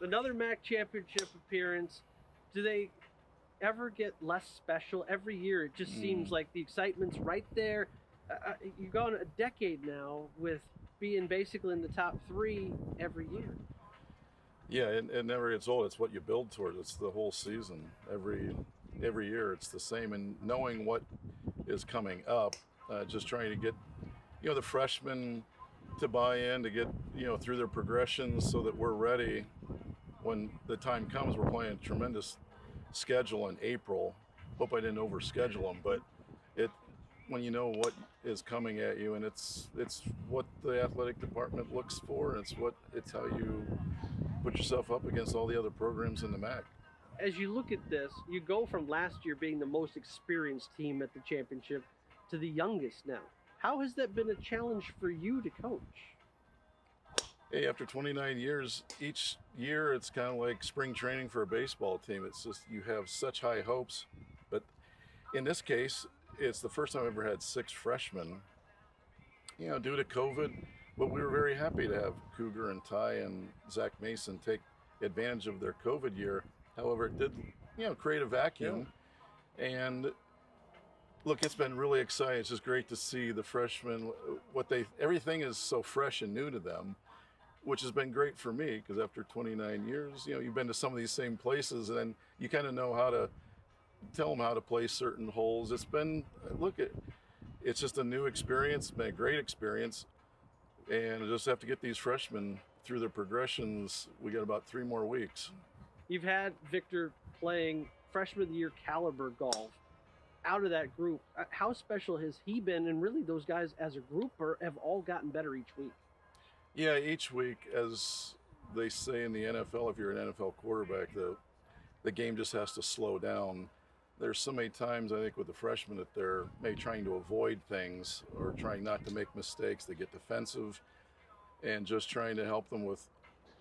Another MAC championship appearance. Do they ever get less special? Every year it just seems like the excitement's right there. You've gone a decade now with being basically in the top 3 every year. Yeah, it never gets old. It's what you build toward. It's the whole season. Every year it's the same. And knowing what is coming up, just trying to get the freshmen to buy in, to get through their progressions, so that we're ready when the time comes. We're playing a tremendous schedule in April. Hope I didn't overschedule them, but it when you know what is coming at you, and it's what the athletic department looks for, and it's how you put yourself up against all the other programs in the MAC. As you look at this, you go from last year being the most experienced team at the championship to the youngest now. How has that been a challenge for you to coach? Hey, after 29 years, each year it's kind of like spring training for a baseball team. It's just you have such high hopes, but in this case, it's the first time I've ever had 6 freshmen. Due to COVID, but we were very happy to have Cougar and Ty and Zach Mason take advantage of their COVID year. However, it did, create a vacuum. Yeah. And look, it's been really exciting. It's just great to see the freshmen, everything is so fresh and new to them, which has been great for me, because after 29 years, you've been to some of these same places, and then you kind of know how to tell them how to play certain holes. It's just a new experience. It's been a great experience, and I just have to get these freshmen through their progressions. We got about 3 more weeks. You've had Victor playing freshman of the year caliber golf. Out of that group, how special has he been? And really, those guys as a group have all gotten better each week. Yeah, each week, as they say in the NFL, if you're an NFL quarterback, the game just has to slow down. There's so many times, I think, with the freshmen that they're maybe trying to avoid things or trying not to make mistakes. They get defensive, and just trying to help them with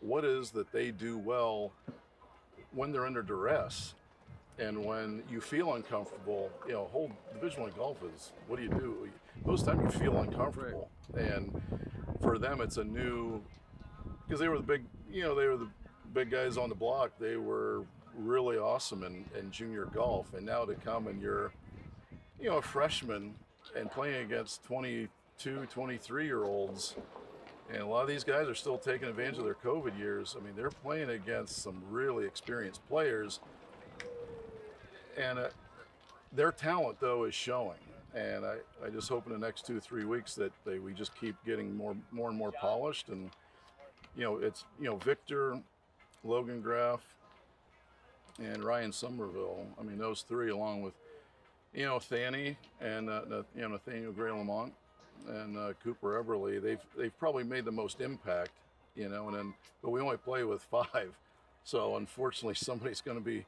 what is that they do well when they're under duress. And when you feel uncomfortable, whole Division I golf is, what do you do? Most times you feel uncomfortable. Right. And for them, it's a new, because they were the big guys on the block. They were really awesome in junior golf. And now to come and you're, a freshman and playing against 22, 23-year-olds, and a lot of these guys are still taking advantage of their COVID years. I mean, they're playing against some really experienced players. And their talent, though, is showing. And I just hope in the next 2-3 weeks that we just keep getting more and more polished. And, it's, Victor, Logan Graff, and Ryan Somerville. I mean, those 3, along with, Thany and, Nathaniel Gray Lamont and Cooper Eberly, they've probably made the most impact, but we only play with 5. So, unfortunately, somebody's going to be,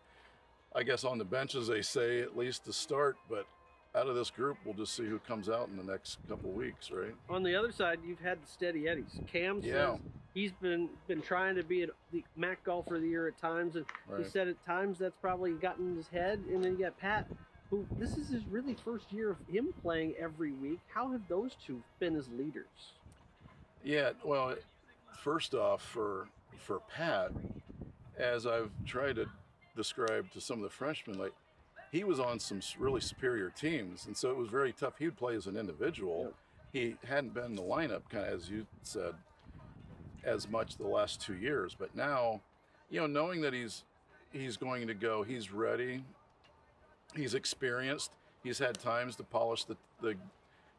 I guess, on the bench, as they say, at least to start. But out of this group, we'll just see who comes out in the next couple of weeks, right? On the other side, you've had the steady Eddies. Cam says he's been trying to be the MAC golfer of the year at times, and he said at times that's probably gotten in his head. And then you got Pat, who this is his really first year of him playing every week. How have those two been as leaders? Yeah, well, first off, for Pat, as I've tried to describe to some of the freshmen, like, he was on some really superior teams, and so it was very tough. He would play as an individual. He hadn't been in the lineup, kind of as you said, as much the last 2 years. But now, knowing that he's going to go, he's ready, he's experienced, he's had times to polish the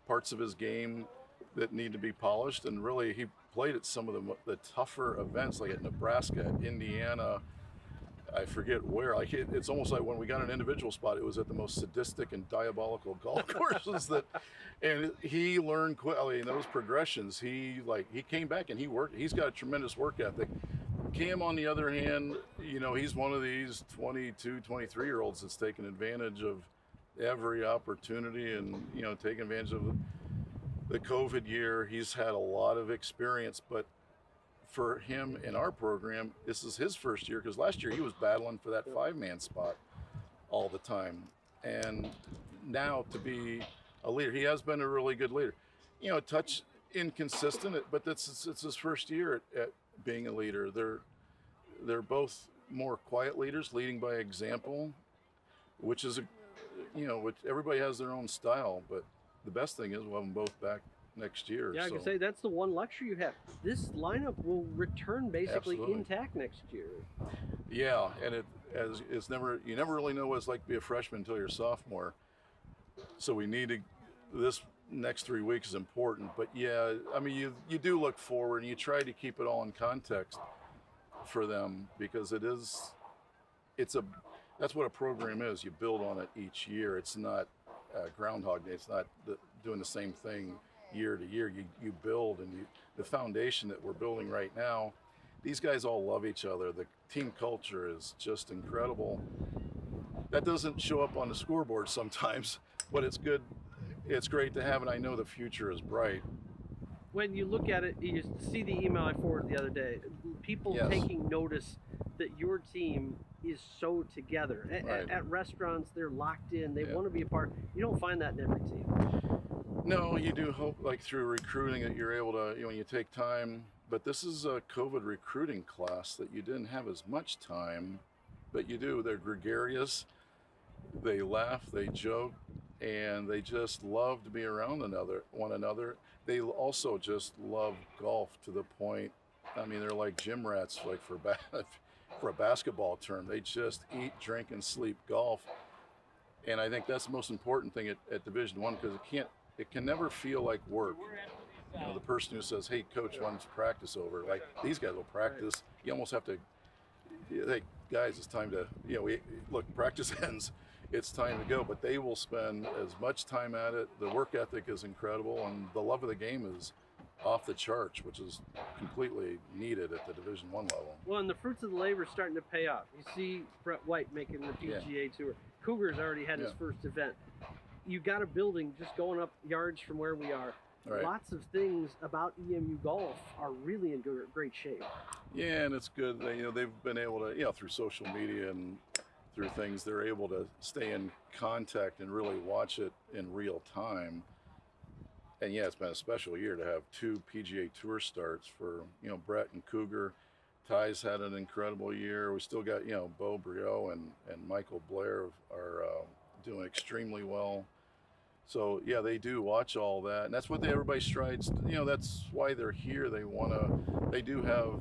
parts of his game that need to be polished, and really he played at some of the tougher events, like at Nebraska, at Indiana, I forget where. Like it's almost like when we got an individual spot, it was at the most sadistic and diabolical golf courses and he learned quickly in those progressions. He came back and he worked. He's got a tremendous work ethic. Cam, on the other hand, he's one of these 22, 23-year-olds that's taken advantage of every opportunity and, taking advantage of the COVID year. He's had a lot of experience, but for him in our program, this is his first year, because last year he was battling for that 5-man spot all the time. And now to be a leader, he has been a really good leader. A touch inconsistent, but it's his first year at being a leader. they're both more quiet leaders, leading by example, which is which everybody has their own style. But the best thing is we'll have them both back next year. Yeah, I can say that's the one luxury you have. This lineup will return basically intact next year. Yeah, and it's never, you never really know what it's like to be a freshman until you're a sophomore. So we need to, this next 3 weeks is important. But yeah, I mean, you do look forward and you try to keep it all in context for them, because that's what a program is. You build on it each year. It's not Groundhog Day. It's not doing the same thing year to year. You build, and the foundation that we're building right now, these guys all love each other. The team culture is just incredible. That doesn't show up on the scoreboard sometimes, but it's good. It's great to have, and I know the future is bright. When you look at it, you see the email I forwarded the other day, people taking notice that your team is so together. At restaurants, they're locked in. They want to be a part. You don't find that in every team. No, you do hope, like through recruiting, that you're able to, when you take time. But this is a COVID recruiting class that you didn't have as much time, but you do. They're gregarious. They laugh, they joke, and they just love to be around one another. They also just love golf to the point, I mean, they're like gym rats, like for a basketball term. They just eat, drink, and sleep golf. And I think that's the most important thing at Division I, because it can never feel like work. The person who says, hey, coach, when's practice over? Like, these guys will practice. You almost have to, hey, guys, it's time to, look, practice ends. It's time to go. But they will spend as much time at it. The work ethic is incredible, and the love of the game is off the charts, which is completely needed at the Division I level. Well, and the fruits of the labor are starting to pay off. You see Brett White making the PGA Tour. Cougars already had his first event. You got a building just going up yards from where we are. Right. Lots of things about EMU golf are really in great shape. Yeah, and it's good. They've been able to, through social media and through things, they're able to stay in contact and really watch it in real time. And yeah, it's been a special year to have 2 PGA Tour starts for, Brett and Cougar. Ty's had an incredible year. We still got, Bo Brio and Michael Blair are doing extremely well. So yeah, they do watch all that, and that's what everybody strives. That's why they're here. They do have.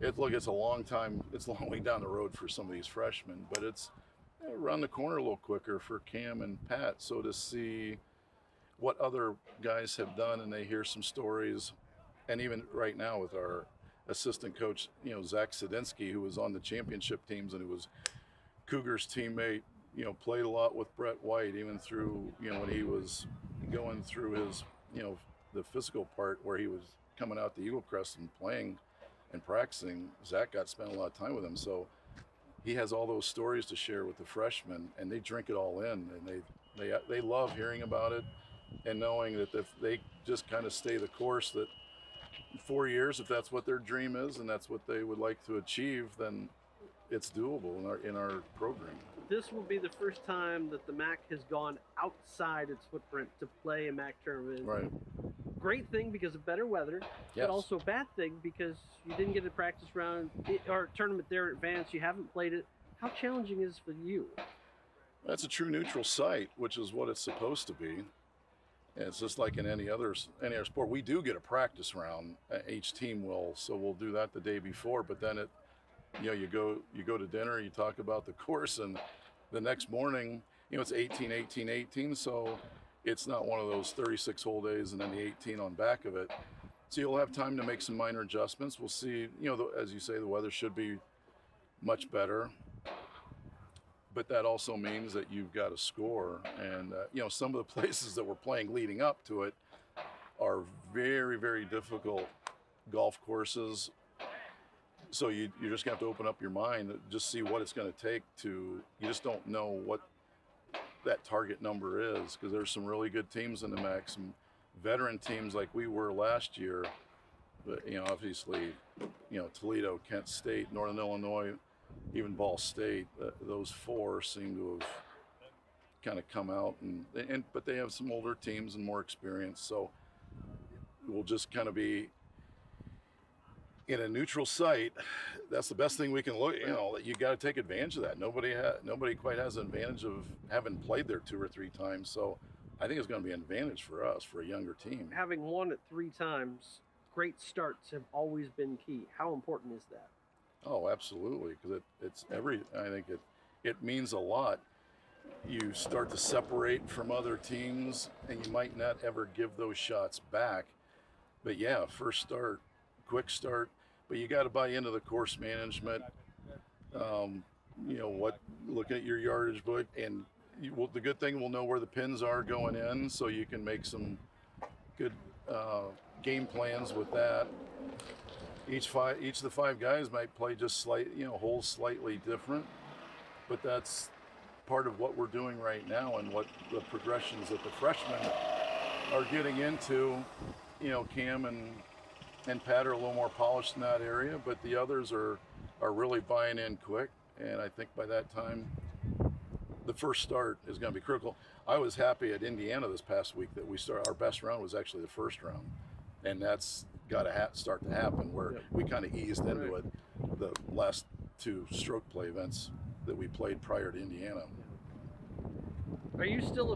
It's a long time. It's a long way down the road for some of these freshmen, but it's around the corner a little quicker for Cam and Pat. So to see what other guys have done, and they hear some stories, and even right now with our assistant coach, Zach Sadinsky, who was on the championship teams and who was Cougar's teammate. Played a lot with Brett White, even through, when he was going through his, the physical part where he was coming out to Eagle Crest and playing and practicing. Zach got to spend a lot of time with him. So he has all those stories to share with the freshmen, and they drink it all in, and they love hearing about it and knowing that if they just kind of stay the course, that 4 years, if that's what their dream is and that's what they would like to achieve, then it's doable in our program. This will be the first time that the MAC has gone outside its footprint to play a MAC tournament. Right. Great thing because of better weather, but also bad thing because you didn't get a practice round or tournament there in advance. You haven't played it. How challenging is it for you? That's a true neutral site, which is what it's supposed to be. And it's just like in any other sport. We do get a practice round. Each team will, so we'll do that the day before. But then you go to dinner, you talk about the course, and the next morning, it's 18, 18, 18. So it's not one of those 36 hole days and then the 18 on back of it. So you'll have time to make some minor adjustments. We'll see, as you say, the weather should be much better. But that also means that you've got to score. And, some of the places that we're playing leading up to it are very, very difficult golf courses. So you just have to open up your mind, just see what it's going to take you just don't know what that target number is, because there's some really good teams in the MAC, some veteran teams like we were last year. But, obviously, Toledo, Kent State, Northern Illinois, even Ball State, those 4 seem to have kind of come out, but they have some older teams and more experience. So we'll just kind of be in a neutral site, that's the best thing we can look. You know, you got to take advantage of that. Nobody quite has an advantage of having played there 2 or 3 times. So I think it's going to be an advantage for us, for a younger team. Having won it 3 times, great starts have always been key. How important is that? Oh, absolutely, because I think it means a lot. You start to separate from other teams, and you might not ever give those shots back. But yeah, first start, quick start, but you got to buy into the course management. You know, looking at your yardage book, and the good thing, we'll know where the pins are going in, so you can make some good game plans with that. Each of the 5 guys might play just holes slightly different, but that's part of what we're doing right now, and what the progressions that the freshmen are getting into. You know, Cam and Pat are a little more polished in that area, but the others are really buying in quick, and I think by that time the first start is going to be critical. I was happy at Indiana this past week that our best round was actually the first round, and that's got to start to happen, where we kind of eased into it the last 2 stroke play events that we played prior to Indiana. Are you still